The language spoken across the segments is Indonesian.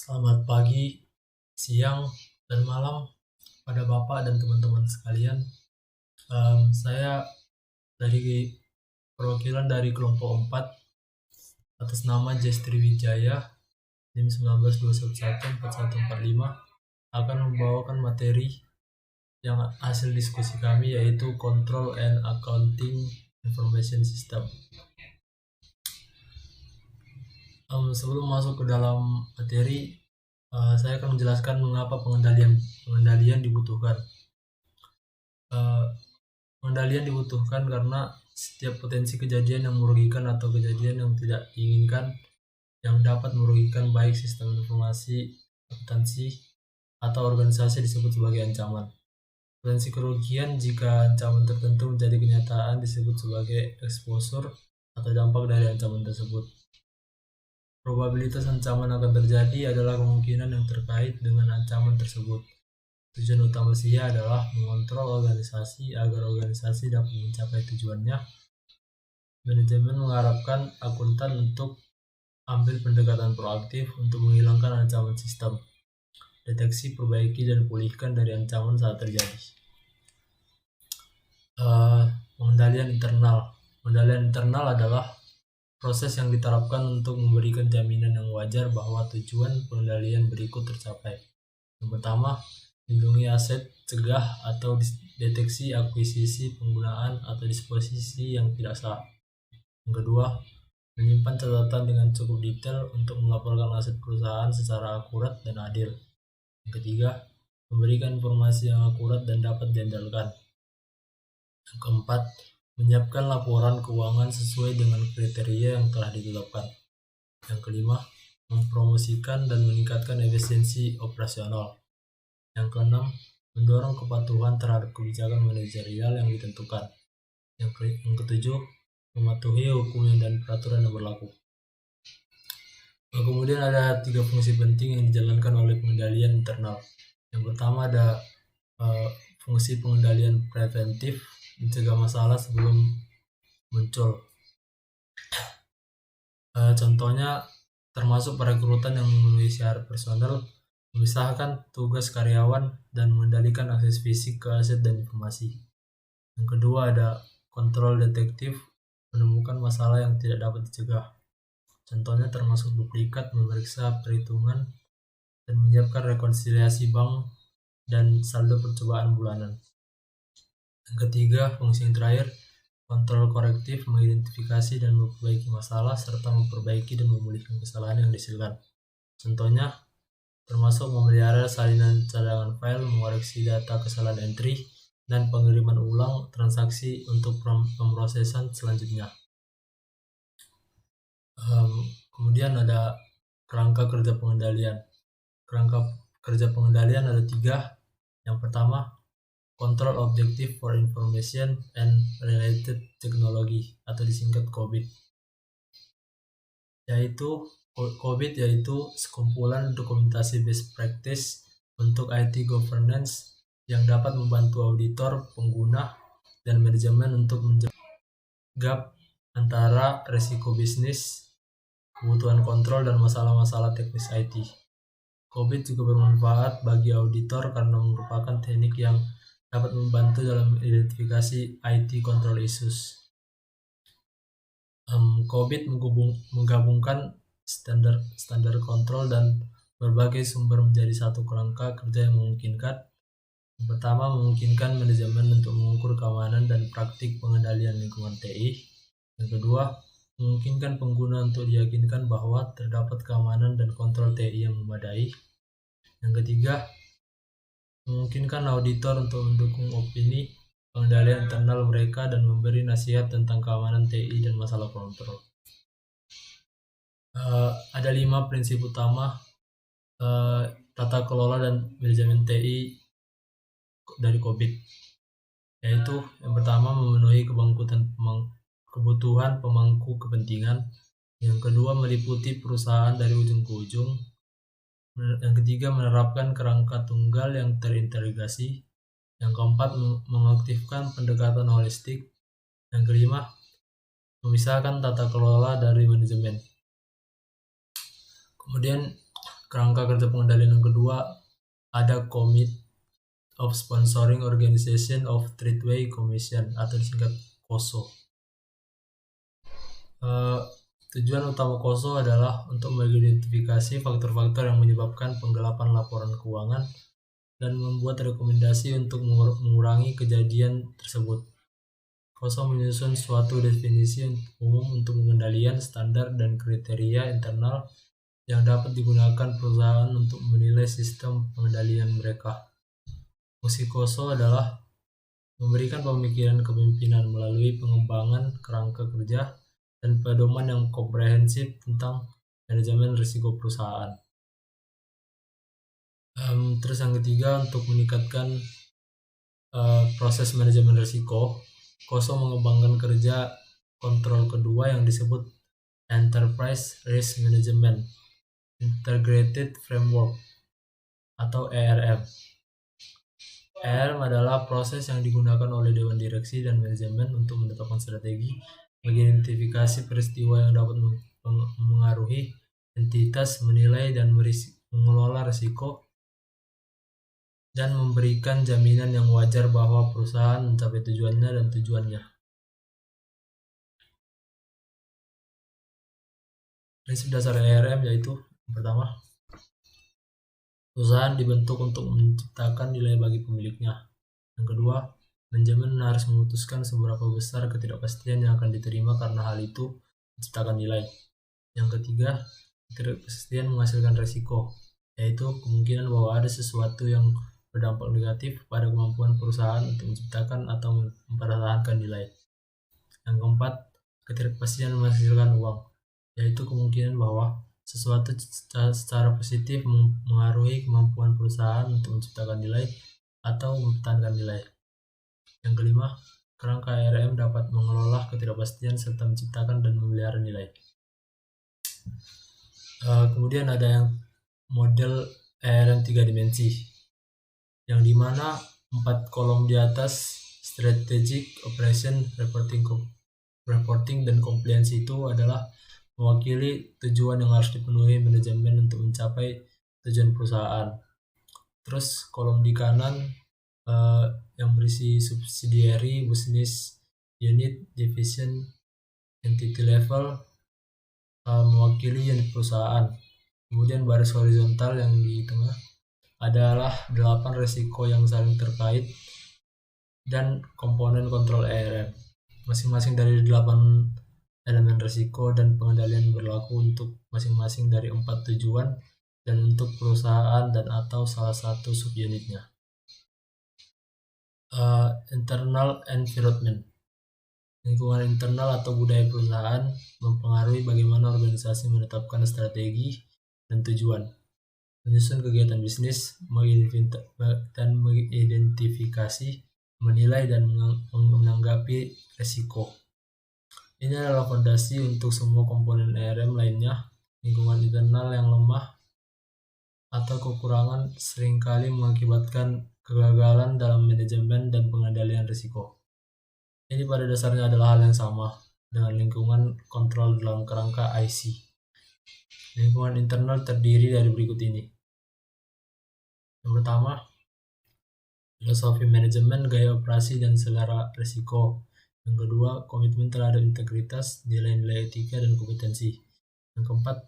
Selamat pagi, siang, dan malam pada Bapak dan teman-teman sekalian. Saya dari perwakilan dari kelompok 4 atas nama Jestri Wijaya NIM 1921114145 akan membawakan materi yang hasil diskusi kami, yaitu Control and Accounting Information System. Sebelum masuk ke dalam materi, saya akan menjelaskan mengapa pengendalian dibutuhkan. Pengendalian dibutuhkan karena setiap potensi kejadian yang merugikan atau kejadian yang tidak diinginkan yang dapat merugikan baik sistem informasi, akuntansi, atau organisasi disebut sebagai ancaman. Potensi kerugian jika ancaman tertentu menjadi kenyataan disebut sebagai exposure atau dampak dari ancaman tersebut. Probabilitas ancaman akan terjadi adalah kemungkinan yang terkait dengan ancaman tersebut. Tujuan utama SIA adalah mengontrol organisasi agar organisasi dapat mencapai tujuannya. Manajemen mengharapkan akuntan untuk ambil pendekatan proaktif untuk menghilangkan ancaman sistem. Deteksi, perbaiki, dan pulihkan dari ancaman saat terjadi. Pengendalian internal. Pengendalian internal adalah proses yang diterapkan untuk memberikan jaminan yang wajar bahwa tujuan pengendalian berikut tercapai. Yang pertama, lindungi aset, cegah atau deteksi akuisisi, penggunaan, atau disposisi yang tidak sah. Yang kedua, menyimpan catatan dengan cukup detail untuk melaporkan aset perusahaan secara akurat dan adil. Yang ketiga, memberikan informasi yang akurat dan dapat diandalkan. Yang keempat, menyiapkan laporan keuangan sesuai dengan kriteria yang telah ditetapkan. Yang kelima, mempromosikan dan meningkatkan efisiensi operasional. Yang keenam, mendorong kepatuhan terhadap kebijakan manajerial yang ditentukan. Yang ketujuh, mematuhi hukum dan peraturan yang berlaku. Kemudian ada 3 fungsi penting yang dijalankan oleh pengendalian internal. Yang pertama ada fungsi pengendalian preventif, mencegah masalah sebelum muncul. Contohnya termasuk perekrutan yang memenuhi syarat personel, memisahkan tugas karyawan, dan mengendalikan akses fisik ke aset dan informasi. Yang kedua ada kontrol detektif, menemukan masalah yang tidak dapat dicegah. Contohnya termasuk duplikat, memeriksa perhitungan, dan menyiapkan rekonsiliasi bank dan saldo percobaan bulanan. Yang ketiga, fungsi yang terakhir, kontrol korektif, mengidentifikasi dan memperbaiki masalah, serta memperbaiki dan memulihkan kesalahan yang dihasilkan. Contohnya termasuk memelihara salinan cadangan file, mengoreksi data kesalahan entry, dan pengiriman ulang transaksi untuk pemrosesan selanjutnya. Kemudian ada kerangka kerja pengendalian. Kerangka kerja pengendalian ada 3. Yang pertama, Control Objective for Information and Related Technology atau disingkat COBIT. COBIT yaitu sekumpulan dokumentasi best practice untuk IT governance yang dapat membantu auditor, pengguna, dan manajemen untuk menjaga gap antara risiko bisnis, kebutuhan kontrol, dan masalah-masalah teknis IT. COBIT juga bermanfaat bagi auditor karena merupakan teknik yang dapat membantu dalam identifikasi IT control issues. COBIT menggabungkan standar kontrol dan berbagai sumber menjadi satu kerangka kerja yang memungkinkan. Yang pertama, memungkinkan manajemen untuk mengukur keamanan dan praktik pengendalian lingkungan TI. Yang kedua, memungkinkan pengguna untuk diyakinkan bahwa terdapat keamanan dan kontrol TI yang memadai. Yang ketiga, memungkinkan auditor untuk mendukung opini pengendalian internal mereka dan memberi nasihat tentang keamanan TI dan masalah kontrol. Ada 5 prinsip utama tata kelola dan manajemen TI dari COBIT, yaitu yang pertama, memenuhi kebutuhan pemangku kepentingan. Yang kedua, meliputi perusahaan dari ujung ke ujung. Yang ketiga, menerapkan kerangka tunggal yang terintegrasi. Yang keempat, mengaktifkan pendekatan holistik. Yang kelima, memisahkan tata kelola dari manajemen. Kemudian kerangka kerja pengendalian yang kedua ada Committee of Sponsoring Organization of Tradeway Commission atau disingkat COSO. Tujuan utama COSO adalah untuk mengidentifikasi faktor-faktor yang menyebabkan penggelapan laporan keuangan dan membuat rekomendasi untuk mengurangi kejadian tersebut. COSO menyusun suatu definisi umum untuk pengendalian, standar, dan kriteria internal yang dapat digunakan perusahaan untuk menilai sistem pengendalian mereka. Fungsi COSO adalah memberikan pemikiran kepemimpinan melalui pengembangan kerangka kerja dan pedoman yang komprehensif tentang manajemen risiko perusahaan. Terus yang ketiga, untuk meningkatkan proses manajemen risiko, COSO mengembangkan kerja kontrol kedua yang disebut Enterprise Risk Management Integrated Framework atau ERM. ERM adalah proses yang digunakan oleh Dewan Direksi dan Manajemen untuk menetapkan strategi, mengidentifikasi peristiwa yang dapat mengaruhi entitas, menilai dan mengelola risiko, dan memberikan jaminan yang wajar bahwa perusahaan mencapai tujuannya dan tujuannya. Prinsip dasar ERM yaitu yang pertama, perusahaan dibentuk untuk menciptakan nilai bagi pemiliknya. Yang kedua, manajemen harus memutuskan seberapa besar ketidakpastian yang akan diterima karena hal itu menciptakan nilai. Yang ketiga, ketidakpastian menghasilkan risiko, yaitu kemungkinan bahwa ada sesuatu yang berdampak negatif pada kemampuan perusahaan untuk menciptakan atau mempertahankan nilai. Yang keempat, ketidakpastian menghasilkan uang, yaitu kemungkinan bahwa sesuatu secara positif mengaruhi kemampuan perusahaan untuk menciptakan nilai atau mempertahankan nilai. Yang kelima, kerangka ERM dapat mengelola ketidakpastian serta menciptakan dan memelihara nilai. Kemudian ada yang model ERM 3 dimensi, yang dimana 4 kolom di atas strategic, operation, reporting dan compliance itu adalah mewakili tujuan yang harus dipenuhi manajemen untuk mencapai tujuan perusahaan. Terus kolom di kanan yang berisi subsidiary, business unit, division, entity level mewakili unit perusahaan. Kemudian baris horizontal yang di tengah adalah 8 risiko yang saling terkait dan komponen kontrol ERM. Masing-masing dari 8 elemen risiko dan pengendalian berlaku untuk masing-masing dari 4 tujuan dan untuk perusahaan dan atau salah satu subunitnya. Internal environment, lingkungan internal atau budaya perusahaan mempengaruhi bagaimana organisasi menetapkan strategi dan tujuan, menyusun kegiatan bisnis, mengidentifikasi, menilai, dan menanggapi risiko. Ini adalah fondasi untuk semua komponen ERM lainnya. Lingkungan internal yang lemah atau kekurangan seringkali mengakibatkan kegagalan dalam manajemen dan pengendalian risiko. Ini pada dasarnya adalah hal yang sama dengan lingkungan kontrol dalam kerangka IC. Lingkungan internal terdiri dari berikut ini. Yang pertama, filosofi manajemen, gaya operasi, dan selera risiko. Yang kedua, komitmen terhadap integritas, nilai-nilai etika, dan kompetensi. Yang keempat,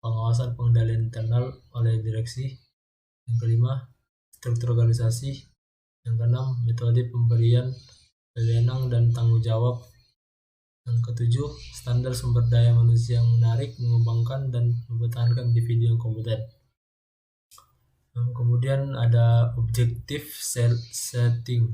pengawasan pengendalian internal oleh direksi. Yang kelima, struktur organisasi. Yang keenam, metode pemberian wewenang dan tanggung jawab. Yang ketujuh, standar sumber daya manusia yang menarik, mengembangkan, dan mempertahankan individu yang kompeten. Kemudian ada objective setting.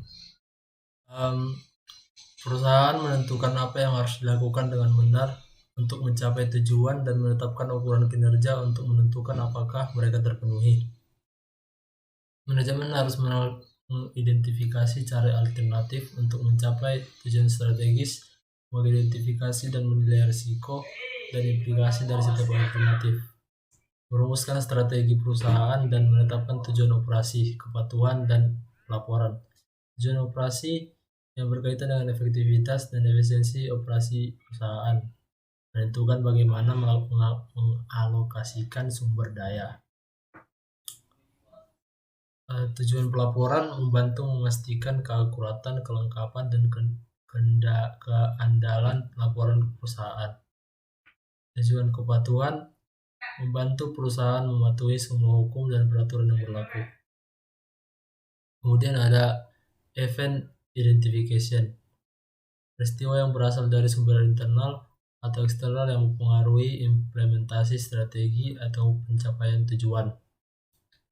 Perusahaan menentukan apa yang harus dilakukan dengan benar untuk mencapai tujuan dan menetapkan ukuran kinerja untuk menentukan apakah mereka terpenuhi. Manajemen harus mengidentifikasi cara alternatif untuk mencapai tujuan strategis, mengidentifikasi dan menilai risiko dan implikasi dari setiap alternatif, merumuskan strategi perusahaan, dan menetapkan tujuan operasi, kepatuhan, dan laporan. Tujuan operasi yang berkaitan dengan efektivitas dan efisiensi operasi perusahaan, menentukan bagaimana mengalokasikan sumber daya. Tujuan pelaporan membantu memastikan keakuratan, kelengkapan, dan keandalan laporan perusahaan. Tujuan kepatuhan membantu perusahaan mematuhi semua hukum dan peraturan yang berlaku. Kemudian ada event identification, peristiwa yang berasal dari sumber internal atau eksternal yang mempengaruhi implementasi strategi atau pencapaian tujuan.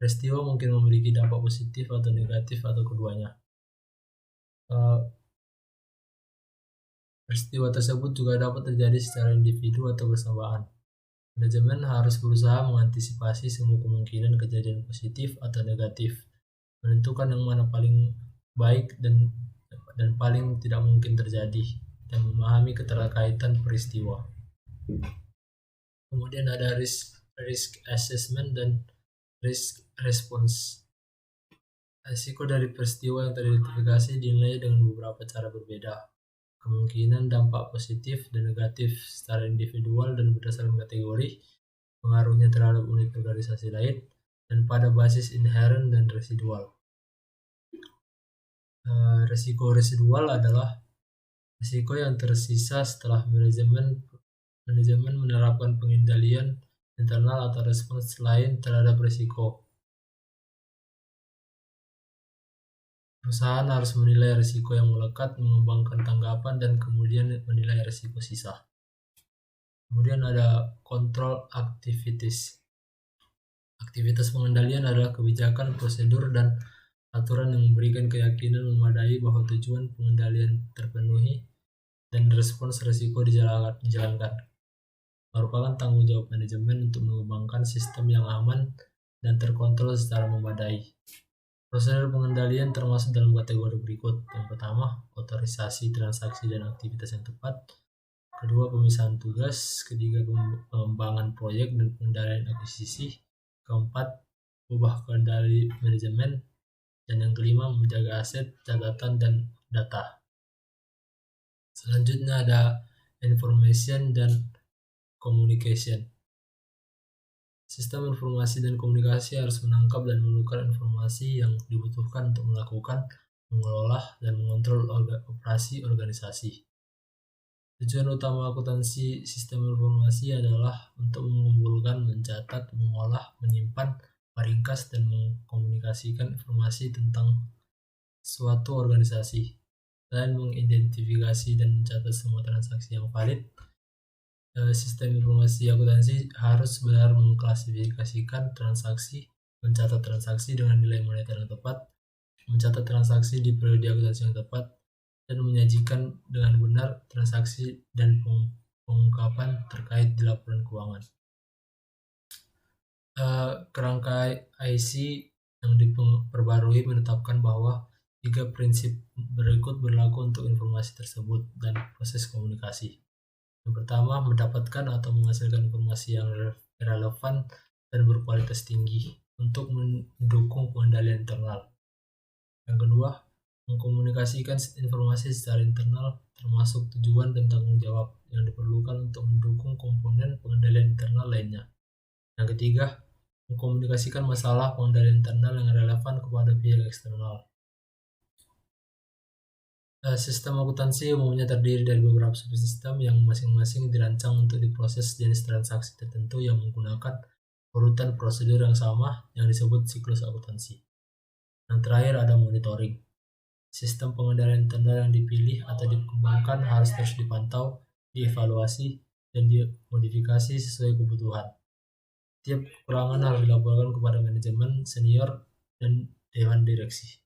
Peristiwa mungkin memiliki dampak positif atau negatif atau keduanya. Peristiwa tersebut juga dapat terjadi secara individu atau bersamaan. Manajemen harus berusaha mengantisipasi semua kemungkinan kejadian positif atau negatif, menentukan yang mana paling baik dan paling tidak mungkin terjadi, dan memahami keterkaitan peristiwa. Kemudian ada risk assessment dan risk response. Risiko dari peristiwa yang teridentifikasi dinilai dengan beberapa cara berbeda. Kemungkinan dampak positif dan negatif secara individual dan berdasarkan kategori, pengaruhnya terhadap unit organisasi lain, dan pada basis inherent dan residual. Risiko residual adalah risiko yang tersisa setelah manajemen menerapkan pengendalian internal atau respons lain terhadap risiko. Perusahaan harus menilai risiko yang melekat, mengembangkan tanggapan, dan kemudian menilai risiko sisa. Kemudian ada control activities. Aktivitas pengendalian adalah kebijakan, prosedur, dan aturan yang memberikan keyakinan memadai bahwa tujuan pengendalian terpenuhi dan respons risiko dijalankan. Merupakan tanggung jawab manajemen untuk mengembangkan sistem yang aman dan terkontrol secara memadai. Prosedur pengendalian termasuk dalam kategori berikut. Yang pertama, otorisasi transaksi dan aktivitas yang tepat. Kedua, pemisahan tugas. Ketiga, pengembangan proyek dan pengendalian akuisisi. Keempat, ubah kendali manajemen. Dan yang kelima, menjaga aset, catatan, dan data. Selanjutnya ada information dan communication. Sistem informasi dan komunikasi harus menangkap dan menukar informasi yang dibutuhkan untuk melakukan, mengelola, dan mengontrol operasi organisasi. Tujuan utama akuntansi sistem informasi adalah untuk mengumpulkan, mencatat, mengolah, menyimpan, meringkas, dan mengkomunikasikan informasi tentang suatu organisasi. Selain mengidentifikasi dan mencatat semua transaksi yang valid, sistem informasi akuntansi harus benar mengklasifikasikan transaksi, mencatat transaksi dengan nilai moneter yang tepat, mencatat transaksi di periode akuntansi yang tepat, dan menyajikan dengan benar transaksi dan pengungkapan terkait di laporan keuangan. Kerangka IC yang diperbarui menetapkan bahwa 3 prinsip berikut berlaku untuk informasi tersebut dan proses komunikasi. Yang pertama, mendapatkan atau menghasilkan informasi yang relevan dan berkualitas tinggi untuk mendukung pengendalian internal. Yang kedua, mengkomunikasikan informasi secara internal termasuk tujuan dan tanggung jawab yang diperlukan untuk mendukung komponen pengendalian internal lainnya. Yang ketiga, mengkomunikasikan masalah pengendalian internal yang relevan kepada pihak eksternal. Sistem akuntansi umumnya terdiri dari beberapa subsistem yang masing-masing dirancang untuk diproses jenis transaksi tertentu yang menggunakan urutan prosedur yang sama yang disebut siklus akuntansi. Yang terakhir ada monitoring. Sistem pengendalian internal yang dipilih atau dikembangkan harus terus dipantau, dievaluasi, dan dimodifikasi sesuai kebutuhan. Tiap kekurangan harus dilaporkan kepada manajemen, senior, dan dewan direksi.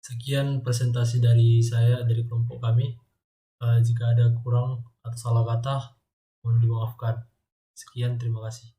Sekian presentasi dari saya, dari kelompok kami. Jika ada kurang atau salah kata, mohon dimaafkan. Sekian, terima kasih.